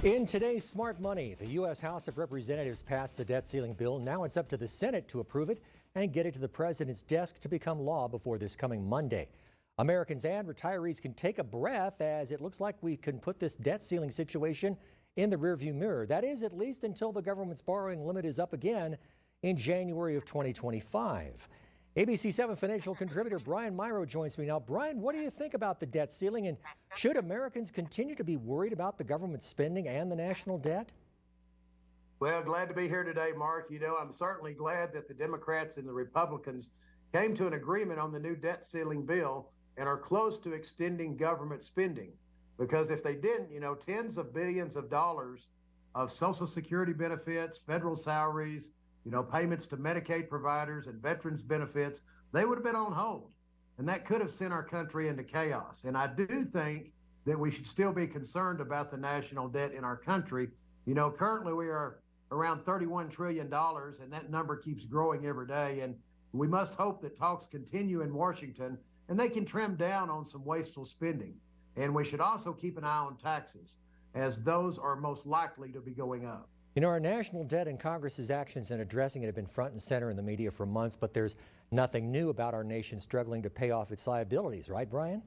In today's Smart Money, the U.S. House of Representatives passed the debt ceiling bill. Now it's up to the Senate to approve it and get it to the president's desk to become law before this coming Monday. Americans and retirees can take a breath as it looks like we can put this debt ceiling situation in the rearview mirror. That is, at least until the government's borrowing limit is up again in January of 2025. ABC-7 financial contributor Brian Mirau joins me now. Brian, what do you think about the debt ceiling, and should Americans continue to be worried about the government spending and the national debt? Well, glad to be here today, Mark. You know, I'm certainly glad that the Democrats and the Republicans came to an agreement on the new debt ceiling bill and are close to extending government spending. Because if they didn't, you know, tens of billions of dollars of Social Security benefits, federal salaries, you know, payments to Medicaid providers and veterans benefits, they would have been on hold. And that could have sent our country into chaos. And I do think that we should still be concerned about the national debt in our country. You know, currently we are around $31 trillion, and that number keeps growing every day. And we must hope that talks continue in Washington and they can trim down on some wasteful spending. And we should also keep an eye on taxes, as those are most likely to be going up. You know, our national debt and Congress's actions in addressing it have been front and center in the media for months, but there's nothing new about our nation struggling to pay off its liabilities, right, Brian?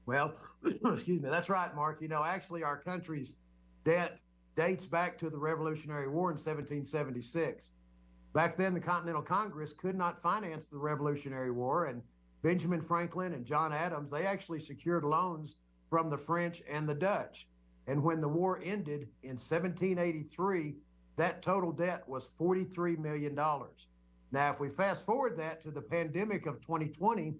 Well, excuse me, that's right, Mark. You know, actually, our country's debt dates back to the Revolutionary War in 1776. Back then, the Continental Congress could not finance the Revolutionary War, and Benjamin Franklin and John Adams, they actually secured loans from the French and the Dutch. And when the war ended in 1783, that total debt was $43 million. Now, if we fast forward that to the pandemic of 2020,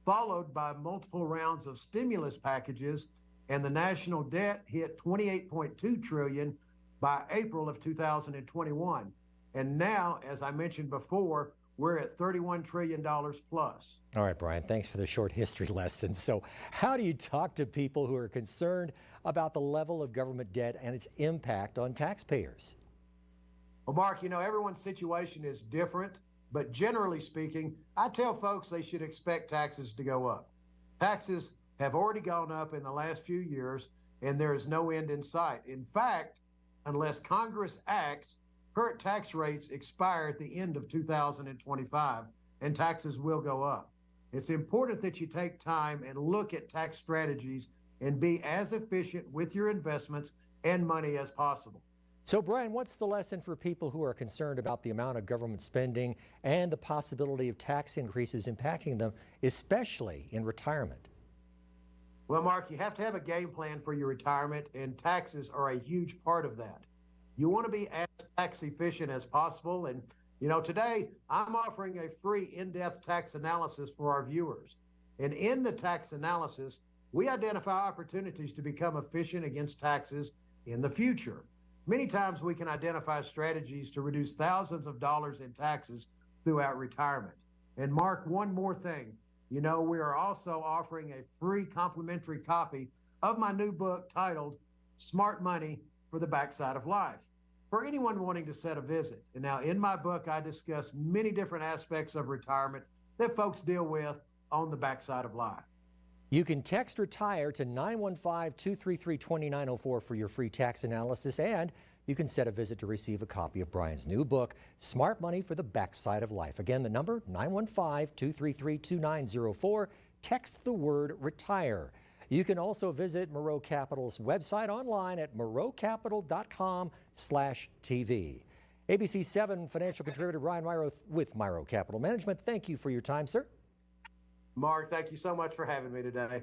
followed by multiple rounds of stimulus packages, and the national debt hit $28.2 trillion by April of 2021. And now, as I mentioned before, we're at $31 trillion plus. All right, Brian, thanks for the short history lesson. So how do you talk to people who are concerned about the level of government debt and its impact on taxpayers? Well, Mark, you know, everyone's situation is different, but generally speaking, I tell folks they should expect taxes to go up. Taxes have already gone up in the last few years, and there is no end in sight. In fact, unless Congress acts, current tax rates expire at the end of 2025, and taxes will go up. It's important that you take time and look at tax strategies and be as efficient with your investments and money as possible. So, Brian, what's the lesson for people who are concerned about the amount of government spending and the possibility of tax increases impacting them, especially in retirement? Well, Mark, you have to have a game plan for your retirement, and taxes are a huge part of that. You want to be as tax efficient as possible. And, you know, today I'm offering a free in-depth tax analysis for our viewers. And in the tax analysis, we identify opportunities to become efficient against taxes in the future. Many times we can identify strategies to reduce thousands of dollars in taxes throughout retirement. And Mark, one more thing, you know, we are also offering a free complimentary copy of my new book titled Smart Money for the Backside of Life, for anyone wanting to set a visit. And now in my book, I discuss many different aspects of retirement that folks deal with on the backside of life. You can text RETIRE to 915-233-2904 for your free tax analysis, and you can set a visit to receive a copy of Brian's new book, Smart Money for the Backside of Life. Again, the number, 915-233-2904. Text the word RETIRE. You can also visit Mirau Capital's website online at miraucapital.com/TV. ABC-7 financial contributor Brian Mirau with Mirau Capital Management. Thank you for your time, sir. Mark, thank you so much for having me today.